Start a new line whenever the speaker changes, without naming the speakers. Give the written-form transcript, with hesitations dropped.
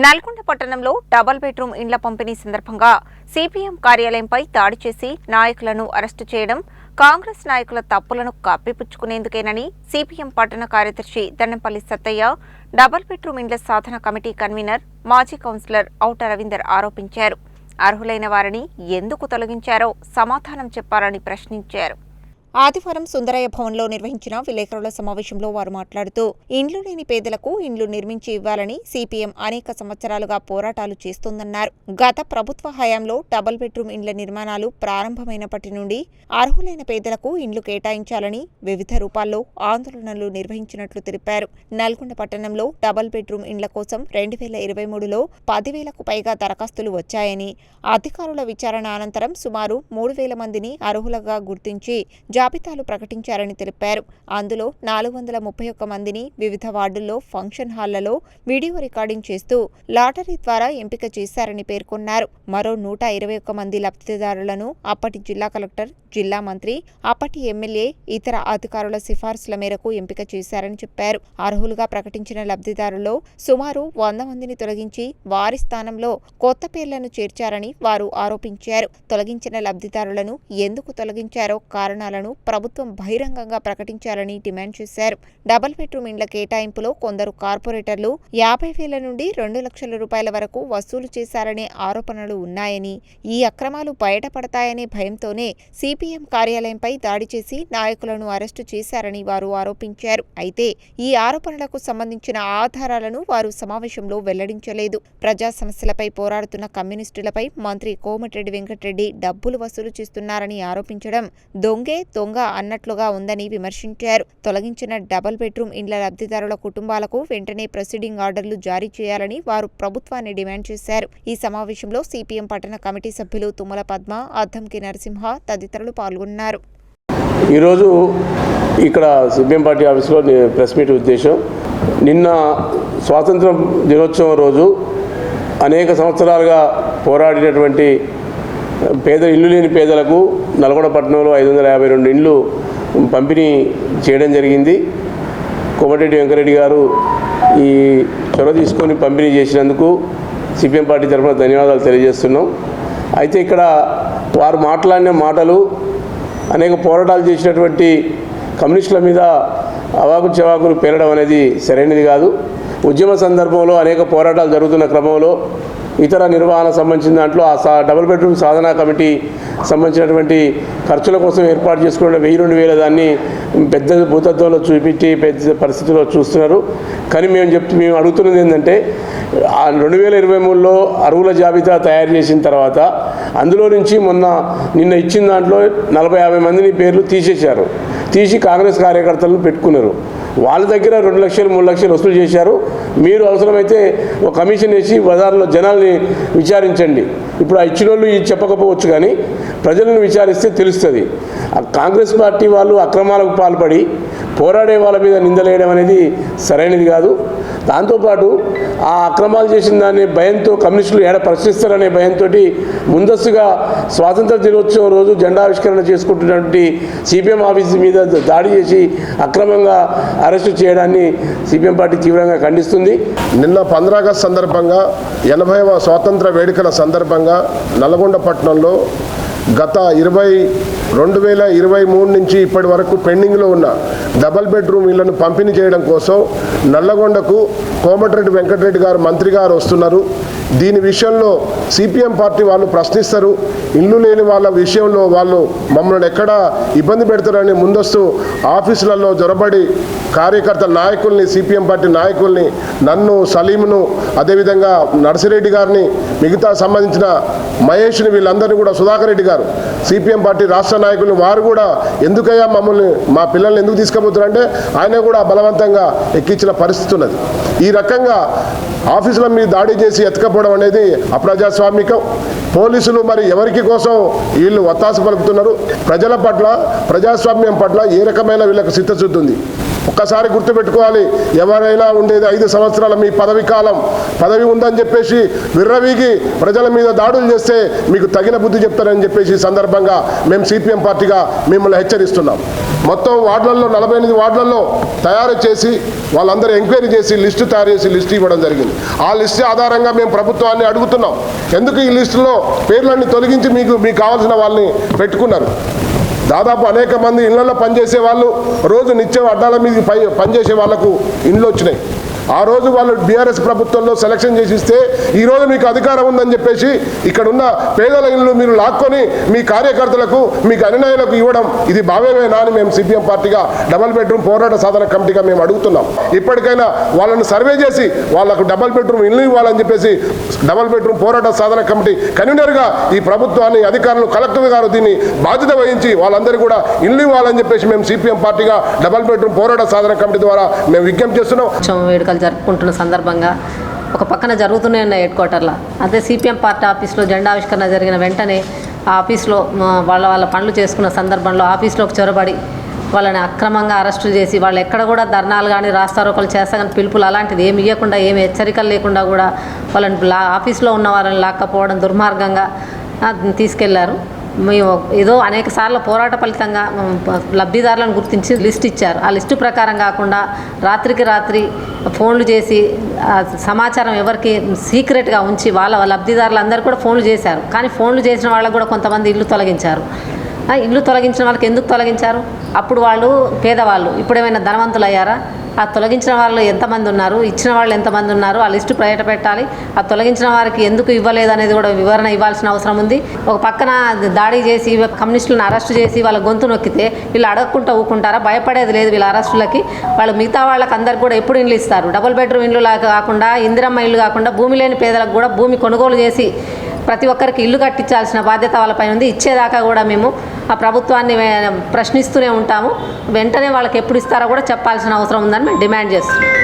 నల్గొండ పట్టణంలో double bedroom ఇండ్ల పంపిణీ సందర్భంగా సిపిఎం కార్యాలయంపై దాడి చేసి నాయకులను అరెస్టు చేయడం కాంగ్రెస్ నాయకుల తప్పులను కప్పిపుచ్చుకునేందుకేనని సిపిఎం పట్టణ కార్యదర్శి దండంపల్లి సత్తయ్య, డబుల్ బెడ్రూమ్ ఇండ్ల సాధన కమిటీ కన్వీనర్ మాజీ కౌన్సిలర్ ఔట రవీందర్ ఆరోపించారు. అర్హులైన వారిని ఎందుకు తొలగించారో సమాధానం చెప్పాలని ప్రశ్నించారు. ఆదివారం సుందరయ్య భవన్లో నిర్వహించిన విలేకరుల సమావేశంలో వారు మాట్లాడుతూ ఇండ్లు లేని పేదలకు ఇండ్లు నిర్మించి ఇవ్వాలని సిపిఎం అనేక సంవత్సరాలుగా పోరాటాలు చేస్తోందన్నారు. గత ప్రభుత్వ హయాంలో డబుల్ బెడ్రూమ్ ఇండ్ల నిర్మాణాలు ప్రారంభమైనప్పటి నుండి అర్హులైన పేదలకు ఇండ్లు కేటాయించాలని వివిధ రూపాల్లో ఆందోళనలు నిర్వహించినట్లు తెలిపారు. నల్గొండ పట్టణంలో డబుల్ బెడ్రూమ్ ఇండ్ల కోసం 2023లో 10,000కు పైగా దరఖాస్తులు వచ్చాయని, అధికారుల విచారణ అనంతరం సుమారు 3,000 మందిని అర్హులుగా గుర్తించి జాబితాలు ప్రకటించారని తెలిపారు. అందులో 431 మందిని వివిధ వార్డుల్లో ఫంక్షన్ హాళ్లలో వీడియో రికార్డింగ్ చేస్తూ లాటరీ ద్వారా ఎంపిక చేశారని పేర్కొన్నారు. మరో 121 మంది లబ్ధిదారులను అప్పటి జిల్లా కలెక్టర్, జిల్లా మంత్రి, అప్పటి ఎమ్మెల్యే, ఇతర అధికారుల సిఫార్సుల మేరకు ఎంపిక చేశారని చెప్పారు. అర్హులుగా ప్రకటించిన లబ్ధిదారుల్లో సుమారు 100 మందిని తొలగించి వారి స్థానంలో కొత్త పేర్లను చేర్చారని వారు ఆరోపించారు. తొలగించిన లబ్ధిదారులను ఎందుకు తొలగించారో కారణాలను ప్రభుత్వం బహిరంగంగా ప్రకటించాలని డిమాండ్ చేశారు. డబుల్ బెడ్రూమ్ ఇండ్ల కేటాయింపులో కొందరు కార్పొరేటర్లు 50,000 నుండి 2 లక్షల రూపాయల వరకు వసూలు చేశారనే ఆరోపణలు ఉన్నాయని, ఈ అక్రమాలు బయటపడతాయనే భయంతోనే సిపిఎం కార్యాలయంపై దాడి చేసి నాయకులను అరెస్టు చేశారని వారు ఆరోపించారు. అయితే ఈ ఆరోపణలకు సంబంధించిన ఆధారాలను వారు సమావేశంలో వెల్లడించలేదు. ప్రజా సమస్యలపై పోరాడుతున్న కమ్యూనిస్టులపై మంత్రి కోమటిరెడ్డి వెంకటరెడ్డి డబ్బులు వసూలు చేస్తున్నారని ఆరోపించడం దొంగ అన్నట్లుగా ఉందని విమర్శించారు. తొలగించిన డబుల్ బెడ్రూమ్ ఇండ్ల లబ్ధిదారుల కుటుంబాలకు వెంటనే ప్రొసీడింగ్ ఆర్డర్లు జారీ చేయాలని వారు ప్రభుత్వాన్ని డిమాండ్ చేశారు. ఈ సమావేశంలో సిపిఎం పట్టణ కమిటీ సభ్యులు తుమ్మల పద్మ, అద్దంకి నరసింహ తదితరులు పాల్గొన్నారు.
ఈరోజు ఇక్కడ సిపిఎం పార్టీ ఆఫీసులో ప్రెస్ మీట్ ఉద్దేశం, నిన్న స్వాతంత్ర దినోత్సవం రోజు అనేక సంవత్సరాలుగా పోరాడినటువంటి ఇల్లు లేని పేదలకు నల్గొండ పట్టణంలో 552 ఇండ్లు పంపిణీ చేయడం జరిగింది. కోమటిరెడ్డి వెంకరెడ్డి గారు ఈ చొరవ తీసుకొని పంపిణీ చేసినందుకు సిపిఎం పార్టీ తరఫున ధన్యవాదాలు తెలియజేస్తున్నాం. అయితే ఇక్కడ వారు మాట్లాడిన మాటలు అనేక పోరాటాలు చేసినటువంటి కమ్యూనిస్టుల మీద అవాకు చవాకులు పేరడం అనేది సరైనది కాదు. ఉద్యమ సందర్భంలో అనేక పోరాటాలు జరుగుతున్న క్రమంలో ఇతర నిర్వహణ సంబంధించిన దాంట్లో డబుల్ బెడ్రూమ్ సాధనా కమిటీ సంబంధించినటువంటి ఖర్చుల కోసం ఏర్పాటు చేసుకున్న 1,000-2,000 దాన్ని పెద్ద భూతత్వంలో చూపించి పెద్ద పరిస్థితుల్లో చూస్తున్నారు. కానీ మేము అడుగుతున్నది ఏంటంటే 2023లో అర్హుల జాబితా తయారు చేసిన తర్వాత అందులో నుంచి నిన్న ఇచ్చిన దాంట్లో 40-50 మందిని పేర్లు తీసేశారు. తీసి కాంగ్రెస్ కార్యకర్తలను పెట్టుకున్నారు. వాళ్ళ దగ్గర 2 లక్షలు 3 లక్షలు వసూలు చేశారు. మీరు అవసరమైతే ఒక కమిషన్ వేసి బజార్లో జనాల్ని విచారించండి. ఇప్పుడు ఆ ఇచ్చిన వాళ్ళు చెప్పకపోవచ్చు, కానీ ప్రజలను విచారిస్తే తెలుస్తుంది. కాంగ్రెస్ పార్టీ వాళ్ళు అక్రమాలకు పాల్పడి పోరాడే వాళ్ళ మీద నిందలేయడం అనేది సరైనది కాదు. దాంతోపాటు ఆ అక్రమాలు చేసిన దాన్ని భయంతో కమ్యూనిస్టులు ప్రశ్నిస్తారనే భయంతో ముందస్తుగా స్వాతంత్ర దినోత్సవం రోజు జెండావిష్కరణ చేసుకుంటున్నటువంటి సిపిఎం ఆఫీసు మీద దాడి చేసి అక్రమంగా అరెస్టు చేయడాన్ని సిపిఎం పార్టీ తీవ్రంగా ఖండిస్తుంది.
నిన్న 15 ఆగస్టు సందర్భంగా 80వ స్వాతంత్ర వేడుకల సందర్భంగా నల్గొండ పట్టణంలో గత 2023 నుంచి ఇప్పటి వరకు పెండింగ్లో ఉన్న డబుల్ బెడ్రూమ్ ఇళ్లను పంపిణీ చేయడం కోసం నల్లగొండకు కోమటిరెడ్డి వెంకటరెడ్డి గారు మంత్రి గారు వస్తున్నారు. దీని విషయంలో సిపిఎం పార్టీ వాళ్ళు ప్రశ్నిస్తారు. ఇల్లు లేని వాళ్ళ విషయంలో వాళ్ళు మమ్మల్ని ఎక్కడ ఇబ్బంది పెడతారని ముందస్తు ఆఫీసులలో జొరబడి కార్యకర్తల నాయకుల్ని, సిపిఎం పార్టీ నాయకుల్ని, నన్ను, సలీంను, అదేవిధంగా నర్సిరెడ్డి గారిని, మిగతా సంబంధించిన మహేష్ని, వీళ్ళందరినీ కూడా సుధాకర్ రెడ్డి గారు సిపిఎం పార్టీ రాష్ట్ర నాయకుల్ని, వారు కూడా ఎందుకయ్యా మమ్మల్ని మా పిల్లల్ని ఎందుకు తీసుకుపోతున్నారంటే ఆయన కూడా బలవంతంగా ఎక్కించిన పరిస్థితి ఉన్నది. ఈ రకంగా ఆఫీసుల మీద దాడి చేసి ఎత్తుకపోవడం అనేది అప్రజాస్వామికం. పోలీసులు మరి ఎవరికి కోసం వీళ్ళు ఒత్తాసు పలుకుతున్నారు? ప్రజల పట్ల, ప్రజాస్వామ్యం పట్ల ఏ రకమైన వీళ్ళకి చిత్తశుద్ధి ఉంది? ఒక్కసారి గుర్తుపెట్టుకోవాలి, ఎవరైనా ఉండేది 5 సంవత్సరాల మీ పదవి ఉందని చెప్పేసి విర్రవీగి ప్రజల మీద దాడులు చేస్తే మీకు తగిన బుద్ధి చెప్తారని చెప్పేసి సందర్భంగా మేము సిపిఎం పార్టీగా మిమ్మల్ని హెచ్చరిస్తున్నాం. మొత్తం వార్డులలో 48 వార్డులలో తయారు చేసి వాళ్ళందరూ ఎంక్వైరీ చేసి లిస్టు తయారు చేసి లిస్టు ఇవ్వడం జరిగింది. ఆ లిస్టు ఆధారంగా మేము ప్రభుత్వాన్ని అడుగుతున్నాం, ఎందుకు ఈ లిస్టులో పేర్లన్నీ తొలగించి మీకు కావాల్సిన వాళ్ళని పెట్టుకున్నారు? దాదాపు అనేక మంది ఇళ్లలో పనిచేసే వాళ్ళు రోజు నిత్యం అడ్డాల మీద పనిచేసే వాళ్లకు ఇండ్లు వచ్చినాయి. ఆ రోజు వాళ్ళు బీఆర్ఎస్ ప్రభుత్వంలో సెలక్షన్ చేసి ఇస్తే ఈరోజు మీకు అధికారం ఉందని చెప్పేసి ఇక్కడ ఉన్న పేదల ఇళ్ళు మీరు లాక్కొని మీ కార్యకర్తలకు మీకు అనుయాయులకు ఇవ్వడం ఇది భావ్యమేనా అని మేము సిపిఎం పార్టీగా డబుల్ బెడ్రూమ్ పోరాట సాధన కమిటీగా మేము అడుగుతున్నాం. ఇప్పటికైనా వాళ్ళని సర్వే చేసి వాళ్ళకు డబుల్ బెడ్రూమ్ ఇల్లు ఇవ్వాలని చెప్పేసి డబుల్ బెడ్రూమ్ పోరాట సాధన కమిటీ కన్వీనర్గా ఈ ప్రభుత్వాన్ని అధికారులు కలెక్టర్ గారు దీన్ని బాధ్యత వహించి వాళ్ళందరూ కూడా ఇల్లు ఇవ్వాలని చెప్పేసి మేము సిపిఎం పార్టీగా డబుల్ బెడ్రూమ్ పోరాట సాధన కమిటీ ద్వారా మేము విజ్ఞప్తి చేస్తున్నాం.
జరుపుకుంటున్న సందర్భంగా ఒక పక్కన జరుగుతూనే ఉన్న హెడ్ క్వార్టర్లో అదే సిపిఎం పార్టీ ఆఫీస్లో జెండా ఆవిష్కరణ జరిగిన వెంటనే ఆ ఆఫీస్లో వాళ్ళ పనులు చేసుకున్న సందర్భంలో ఆఫీస్లోకి చొరబడి వాళ్ళని అక్రమంగా అరెస్టులు చేసి వాళ్ళు ఎక్కడ కూడా ధర్నాలు కానీ రాస్తారోకలు చేస్తాగని పిలుపులు అలాంటిది ఏమి ఇవ్వకుండా ఏమి హెచ్చరికలు లేకుండా కూడా వాళ్ళని ఆఫీస్లో ఉన్న వారిని లాక్కపోవడం దుర్మార్గంగా తీసుకెళ్లారు. మేము ఏదో అనేక సార్లు పోరాట ఫలితంగా లబ్ధిదారులను గుర్తించి లిస్ట్ ఇచ్చారు. ఆ లిస్టు ప్రకారం కాకుండా రాత్రికి రాత్రి ఫోన్లు చేసి సమాచారం ఎవరికి సీక్రెట్గా ఉంచి వాళ్ళ లబ్ధిదారులందరూ కూడా ఫోన్లు చేశారు. కానీ ఫోన్లు చేసిన వాళ్ళకు కూడా కొంతమంది ఇల్లు తొలగించారు. ఇల్లు తొలగించిన వాళ్ళకి ఎందుకు తొలగించారు? అప్పుడు వాళ్ళు పేదవాళ్ళు, ఇప్పుడు ఏమైనా ధనవంతులు అయ్యారా? ఆ తొలగించిన వాళ్ళు ఎంతమంది ఉన్నారు, ఇచ్చిన వాళ్ళు ఎంతమంది ఉన్నారు, ఆ లిస్టు బయట పెట్టాలి. ఆ తొలగించిన వారికి ఎందుకు ఇవ్వలేదు అనేది కూడా వివరణ ఇవ్వాల్సిన అవసరం ఉంది. ఒక పక్కన దాడి చేసి కమ్యూనిస్టులను అరెస్ట్ చేసి వాళ్ళ గొంతు నొక్కితే వీళ్ళు అడగకుండా ఊకుంటారా? భయపడేది లేదు వీళ్ళ అరెస్టులకి. వాళ్ళు మిగతా వాళ్ళకి అందరికి కూడా ఎప్పుడు ఇల్లు ఇస్తారు? డబుల్ బెడ్రూమ్ ఇల్లు కాకుండా ఇందిరమ్మ ఇల్లు కాకుండా భూమి లేని పేదలకు కూడా భూమి కొనుగోలు చేసి ప్రతి ఒక్కరికి ఇల్లు కట్టించాల్సిన బాధ్యత వాళ్ళపైన ఉంది. ఇచ్చేదాకా కూడా మేము ఆ ప్రభుత్వాన్ని ప్రశ్నిస్తూనే ఉంటాము. వెంటనే వాళ్ళకి ఎప్పుడు ఇస్తారో కూడా చెప్పాల్సిన అవసరం ఉందని మేము డిమాండ్ చేస్తున్నాం.